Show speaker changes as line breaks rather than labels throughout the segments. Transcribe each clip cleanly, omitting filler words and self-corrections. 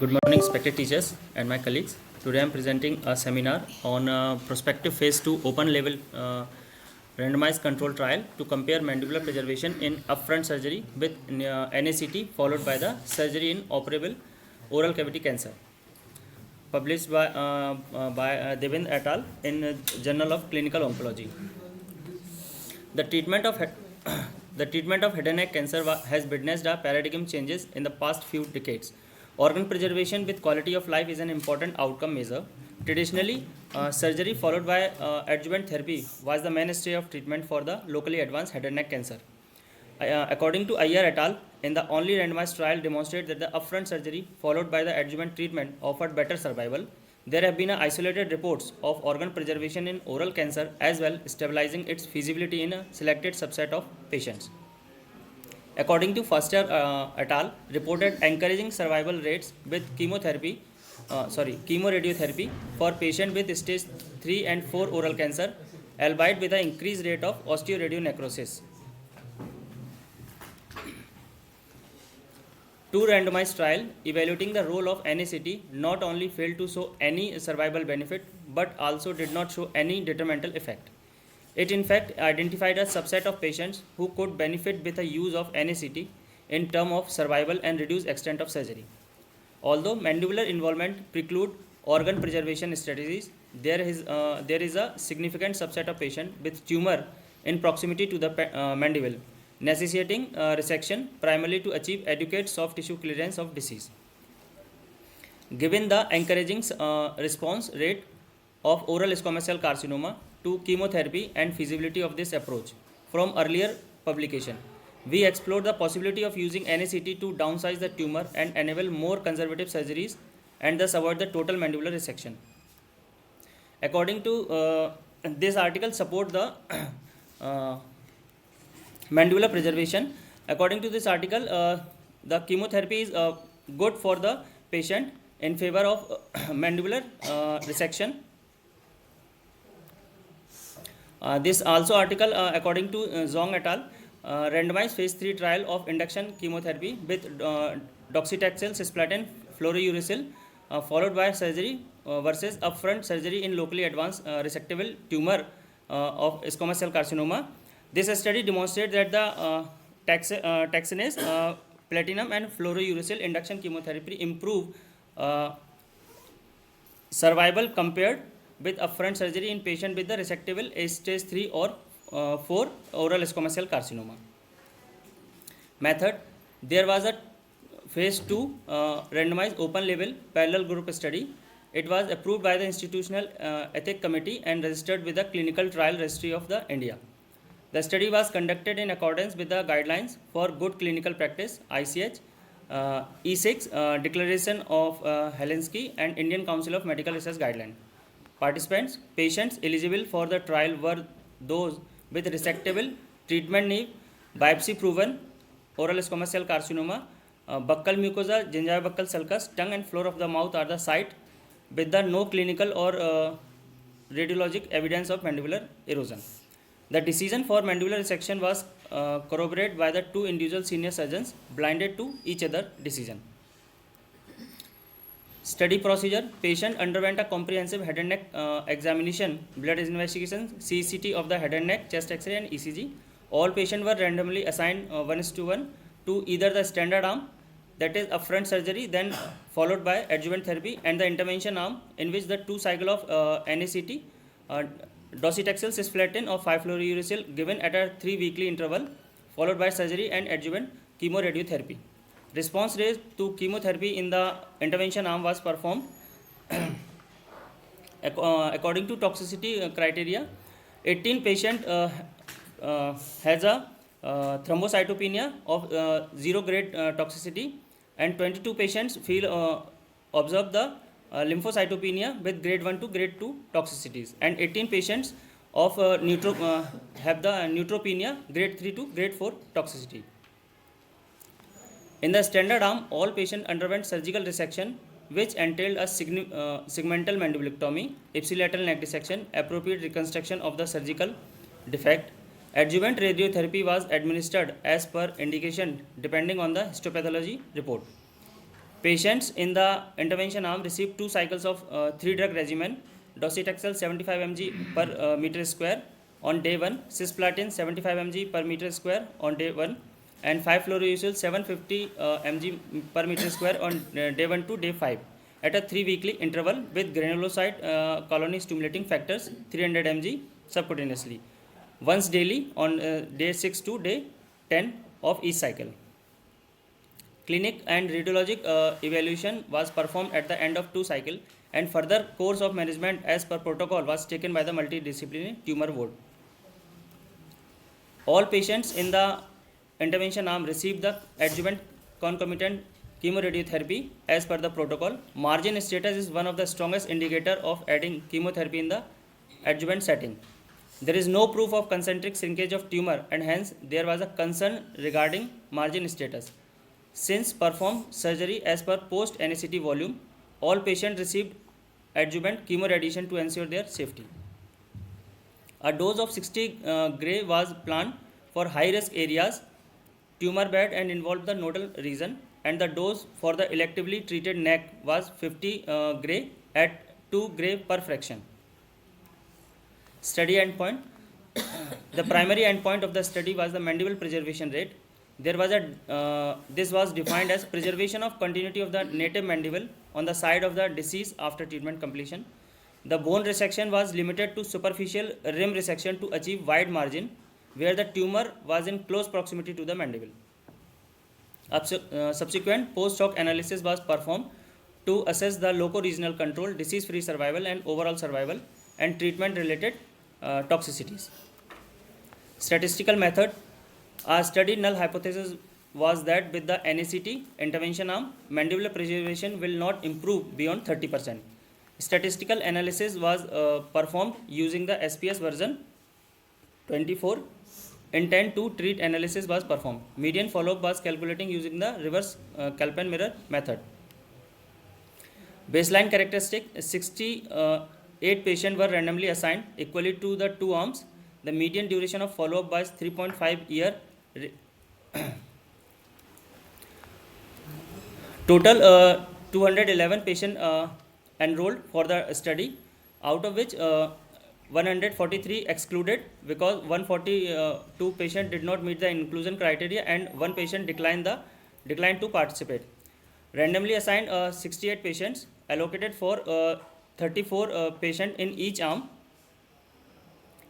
Good morning, respected teachers and my colleagues. Today I am presenting a seminar on prospective phase 2 open label randomized control trial to compare mandibular preservation in upfront surgery with NACT followed by the surgery in operable oral cavity cancer. Published by Devind et al. In Journal of Clinical Oncology. The treatment of the treatment of head and neck cancer has witnessed a paradigm changes in the past few decades. Organ preservation with quality of life is an important outcome measure. Traditionally, surgery followed by adjuvant therapy was the mainstay of treatment for the locally advanced head and neck cancer. According to Iyer et al., in the only randomized trial demonstrated that the upfront surgery followed by the adjuvant treatment offered better survival. There have been isolated reports of organ preservation in oral cancer as well, stabilizing its feasibility in a selected subset of patients. According to Foster et al., reported encouraging survival rates with chemoradiotherapy for patients with stage 3 and 4 oral cancer, albeit with an increased rate of osteoradionecrosis. Two randomized trials evaluating the role of NACT not only failed to show any survival benefit but also did not show any detrimental effect. It in fact identified a subset of patients who could benefit with the use of NACT in terms of survival and reduced extent of surgery. Although mandibular involvement preclude organ preservation strategies, there is a significant subset of patients with tumor in proximity to the mandible, necessitating resection primarily to achieve adequate soft tissue clearance of disease. Given the encouraging response rate of oral squamous cell carcinoma to chemotherapy and feasibility of this approach from earlier publication, we explored the possibility of using NACT to downsize the tumor and enable more conservative surgeries and thus avoid the total mandibular resection. According to this article support the mandibular preservation. According to this article, the chemotherapy is good for the patient in favor of mandibular resection. This also article, according to Zhong et al., randomized phase 3 trial of induction chemotherapy with docetaxel, cisplatin, fluorouracil followed by surgery versus upfront surgery in locally advanced resectable tumor of squamous cell carcinoma. This study demonstrated that the taxanes, platinum and fluorouracil induction chemotherapy improve survival compared with upfront surgery in patient with the resectable stage 3 or 4 oral squamous cell carcinoma. Method: there was a phase 2 randomized open label parallel group study. It was approved by the Institutional Ethics Committee and registered with the Clinical Trial Registry of the India. The study was conducted in accordance with the Guidelines for Good Clinical Practice (ICH), E6 Declaration of Helsinki, and Indian Council of Medical Research Guideline. Participants, patients eligible for the trial were those with resectable, treatment-naive, biopsy-proven oral squamous cell carcinoma, buccal mucosa, gingival sulcus, tongue and floor of the mouth are the site with the no clinical or radiologic evidence of mandibular erosion. The decision for mandibular resection was corroborated by the two individual senior surgeons blinded to each other decision. Study procedure: patient underwent a comprehensive head and neck examination, blood investigation, CCT of the head and neck, chest X-ray and ECG. All patients were randomly assigned 1:1 to either the standard arm, that is upfront surgery, then followed by adjuvant therapy, and the intervention arm, in which the 2 cycle of NACT, docetaxel, cisplatin or 5-fluorouracil given at a 3 weekly interval, followed by surgery and adjuvant chemoradiotherapy. Response rate to chemotherapy in the intervention arm was performed according to toxicity criteria. 18 patient has a thrombocytopenia of 0 grade toxicity, and 22 patients observe the lymphocytopenia with grade 1 to grade 2 toxicities, and 18 patients of have the neutropenia grade 3 to grade 4 toxicity. In the standard arm, all patients underwent surgical resection, which entailed a segmental mandibulectomy, ipsilateral neck dissection, appropriate reconstruction of the surgical defect. Adjuvant radiotherapy was administered as per indication depending on the histopathology report. Patients in the intervention arm received 2 cycles of 3-drug regimen, docetaxel 75 mg per meter square on day 1, cisplatin 75 mg per meter square on day 1, and 5-fluorouracil 750 mg per meter square on day 1 to day 5 at a 3-weekly interval with granulocyte colony stimulating factors 300 mg subcutaneously once daily on day 6 to day 10 of each cycle. Clinic and radiologic evaluation was performed at the end of 2 cycles, and further course of management as per protocol was taken by the multidisciplinary tumor ward. All patients in the intervention arm received the adjuvant concomitant chemoradiotherapy as per the protocol. Margin status is one of the strongest indicator of adding chemotherapy in the adjuvant setting. There is no proof of concentric shrinkage of tumor, and hence there was a concern regarding margin status. Since performed surgery as per post NACT volume, all patients received adjuvant chemoradiation to ensure their safety. A dose of 60 Gray was planned for high risk areas, tumor bed, and involved the nodal region, and the dose for the electively treated neck was 50 Gray at 2 Gray per fraction. Study endpoint. The primary endpoint of the study was the mandible preservation rate. This was defined as preservation of continuity of the native mandible on the side of the deceased after treatment completion. The bone resection was limited to superficial rim resection to achieve wide margin where the tumor was in close proximity to the mandible. Subsequent post-hoc analysis was performed to assess the loco-regional control, disease-free survival, and overall survival, and treatment-related toxicities. Statistical method. Our study null hypothesis was that with the NACT intervention arm, mandibular preservation will not improve beyond 30%. Statistical analysis was performed using the SPS version 24. Intent to treat analysis was performed. Median follow-up was calculating using the reverse Kalpan mirror method. Baseline characteristic: 68 patients were randomly assigned equally to the 2 arms. The median duration of follow-up was 3.5 years. Total 211 patients enrolled for the study, out of which 143 excluded because 142 patients did not meet the inclusion criteria and 1 patient declined to participate. Randomly assigned 68 patients, allocated for 34 patients in each arm.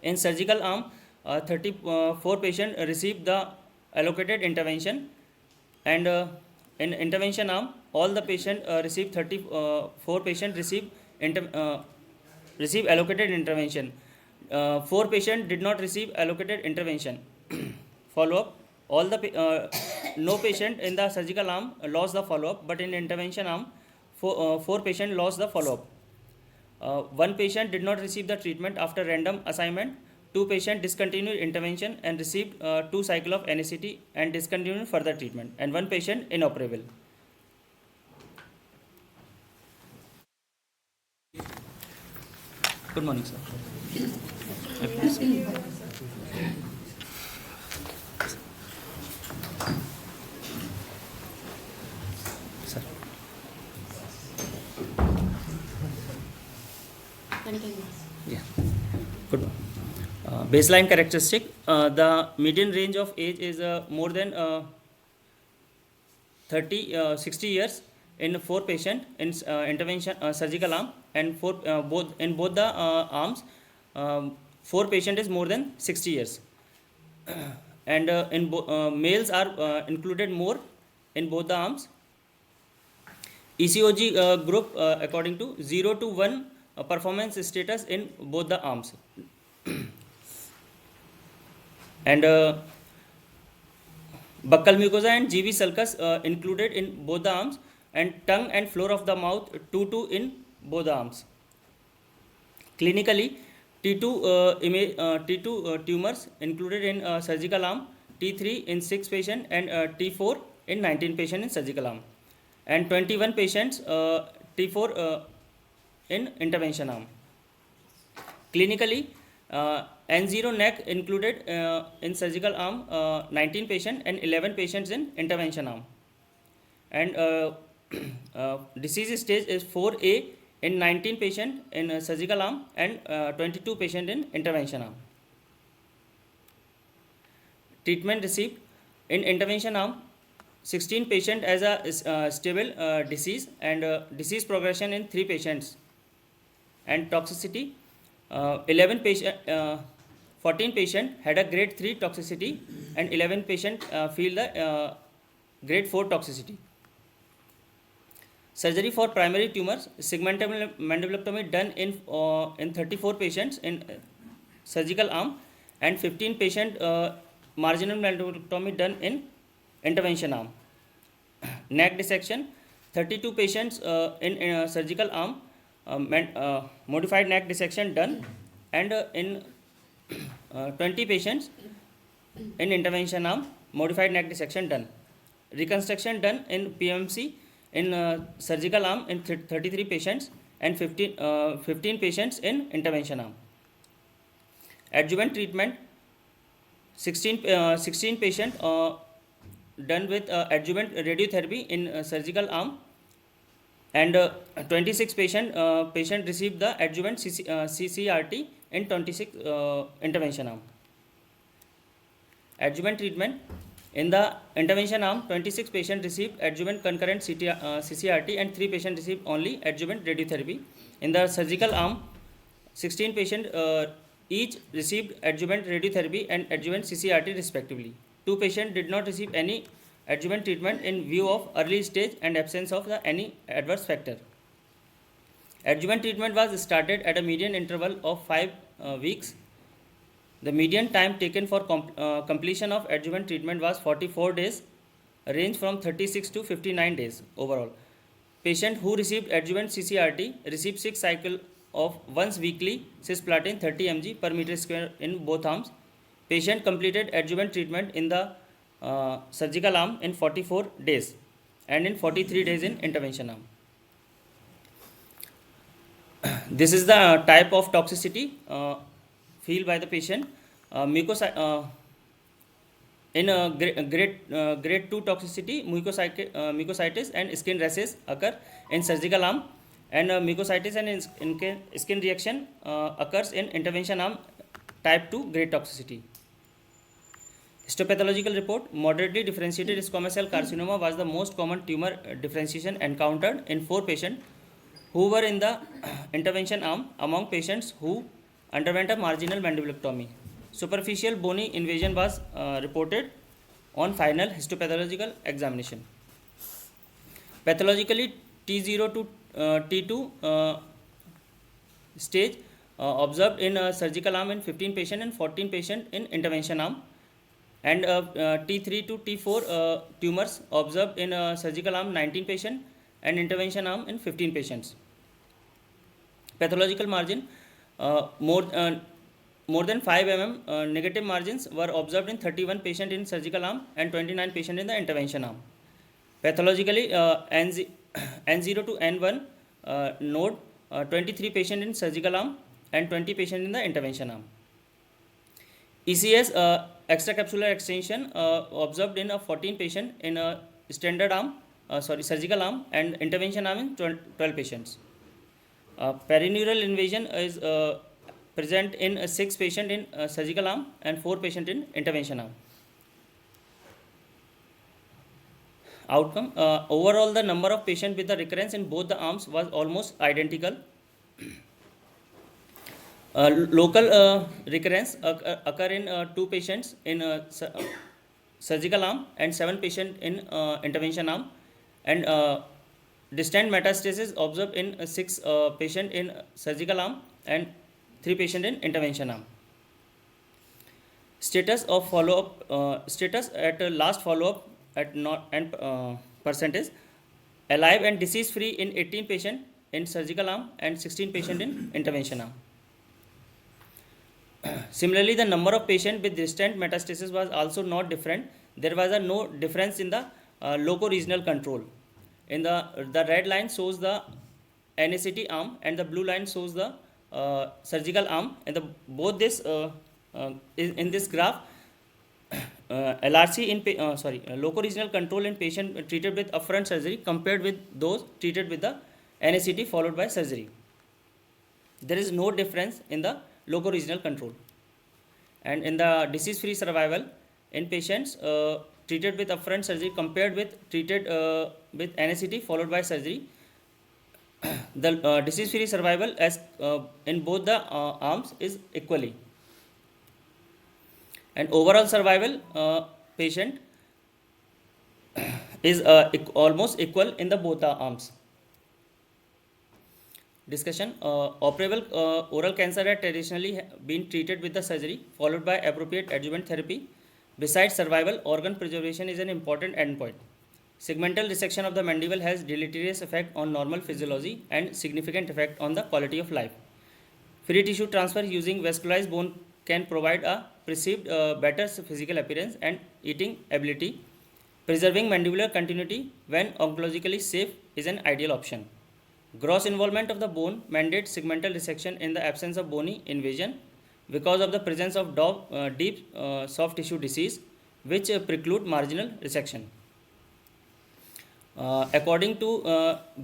In surgical arm, 34 patients received the allocated intervention, and in intervention arm, all the patients received 34 patients receive allocated intervention. 4 patients did not receive allocated intervention. Follow-up: all the no patient in the surgical arm lost the follow-up, but in intervention arm, 4 patients lost the follow-up. 1 patient did not receive the treatment after random assignment. 2 patients discontinued intervention and received 2 cycles of NACT and discontinued further treatment, and 1 patient inoperable. Good morning, sir. Sir. Yeah. Good morning. Baseline characteristic: the median range of age is more than 60 years in 4 patients in intervention surgical arm, and both the arms 4 patients is more than 60 years, and males are included more in both the arms. ECOG group according to 0 to 1 performance status in both the arms. And buccal mucosa and GV sulcus included in both the arms, and tongue and floor of the mouth 2 in both the arms. Clinically, T2 tumors included in surgical arm, T3 in 6 patients, and T4 in 19 patients in surgical arm, and 21 patients T4 in intervention arm. Clinically, N0 neck included in surgical arm 19 patients and 11 patients in intervention arm, and disease stage is 4A in 19 patient in surgical arm and 22 patient in intervention arm. Treatment received in intervention arm, 16 patient as a stable disease and disease progression in 3 patients, and toxicity 11 patient 14 patient had a grade 3 toxicity and 11 patient feel the grade 4 toxicity. Surgery for primary tumors, segmental mandibulectomy done in 34 patients in surgical arm and 15 patient marginal mandibulectomy done in intervention arm. Neck dissection, 32 patients in surgical arm, modified neck dissection done, and in 20 patients in intervention arm, modified neck dissection done. Reconstruction done in PMC in surgical arm in 33 patients and 15 patients in intervention arm. Adjuvant treatment, 16 patient done with adjuvant radiotherapy in surgical arm, and 26 patient received the adjuvant CCRT in 26 intervention arm. Adjuvant treatment, in the intervention arm, 26 patient received adjuvant concurrent CCRT and 3 patient received only adjuvant radiotherapy. In the surgical arm, 16 patient each received adjuvant radiotherapy and adjuvant CCRT respectively. 2 patients did not receive any adjuvant treatment in view of early stage and absence of any adverse factor. Adjuvant treatment was started at a median interval of 5 weeks. The median time taken for completion of adjuvant treatment was 44 days, range from 36 to 59 days overall. Patient who received adjuvant CCRT received 6 cycles of once weekly cisplatin 30 mg per meter square in both arms. Patient completed adjuvant treatment in the surgical arm in 44 days and in 43 days in intervention arm. This is the type of toxicity feel by the patient. In grade 2 toxicity, mucositis and skin rashes occur in surgical arm, and mucositis and skin reaction occurs in intervention arm. Type 2 grade toxicity. Histopathological report, moderately differentiated squamous cell carcinoma was the most common tumor differentiation encountered in 4 patients who were in the intervention arm among patients who underwent a marginal mandibulectomy. Superficial bony invasion was reported on final histopathological examination. Pathologically, T0 to T2 stage observed in surgical arm in 15 patients and 14 patients in intervention arm, and T3 to T4 tumors observed in surgical arm 19 patients and intervention arm in 15 patients. Pathological margin, more than 5 mm negative margins were observed in 31 patients in surgical arm and 29 patients in the intervention arm. Pathologically, N0 to N1 node, 23 patients in surgical arm and 20 patients in the intervention arm. ECS, extracapsular extension, observed in 14 patients in a standard arm, surgical arm, and intervention arm in 12 patients. Perineural invasion is present in 6 patients in surgical arm and 4 patients in intervention arm. Outcome, overall the number of patients with the recurrence in both the arms was almost identical. Local recurrence occur in 2 patients in surgical arm and 7 patients in intervention arm, and distant metastasis observed in 6 patients in surgical arm and 3 patients in intervention arm. Status of follow-up, status at last follow-up at not and percentage, alive and disease free in 18 patients in surgical arm and 16 patients in intervention arm. Similarly, the number of patients with distant metastasis was also not different. There was no difference in the loco-regional control. In the red line shows the NACT arm and the blue line shows the surgical arm, and both this in this graph, LRC in locoregional control in patient treated with upfront surgery compared with those treated with the NACT followed by surgery. There is no difference in the locoregional control. And in the disease-free survival in patients treated with upfront surgery compared with treated with NACT followed by surgery, the disease-free survival as in both the arms is equally. And overall survival patient is almost equal in the both the arms. Discussion. Operable oral cancer had traditionally been treated with the surgery followed by appropriate adjuvant therapy. Besides survival, organ preservation is an important endpoint. Segmental resection of the mandible has deleterious effect on normal physiology and significant effect on the quality of life. Free tissue transfer using vascularized bone can provide a perceived better physical appearance and eating ability. Preserving mandibular continuity when oncologically safe is an ideal option. Gross involvement of the bone mandates segmental resection in the absence of bony invasion because of the presence of deep soft tissue disease which preclude marginal resection. According to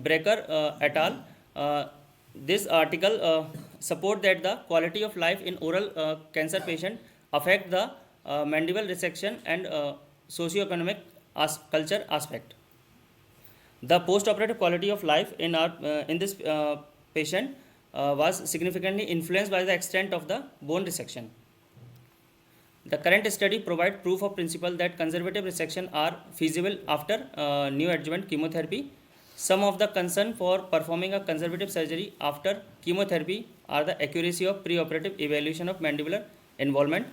Brecker et al., this article support that the quality of life in oral cancer patient affect the mandible resection and socioeconomic culture aspect. The postoperative quality of life in this patient was significantly influenced by the extent of the bone resection. The current study provides proof of principle that conservative resection are feasible after neoadjuvant chemotherapy. Some of the concern for performing a conservative surgery after chemotherapy are the accuracy of preoperative evaluation of mandibular involvement,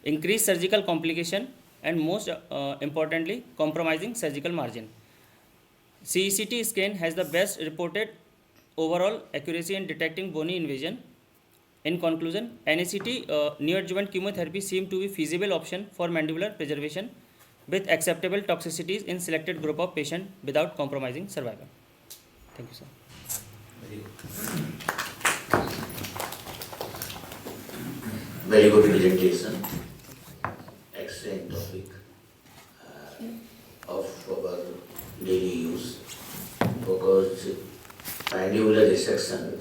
increased surgical complication, and most importantly, compromising surgical margin. CECT scan has the best reported overall accuracy in detecting bony invasion. In conclusion, NACT neoadjuvant chemotherapy seems to be feasible option for mandibular preservation with acceptable toxicities in selected group of patients without compromising survival. Thank you, sir.
Very good. Very good presentation. Excellent topic of our daily use because mandibular resection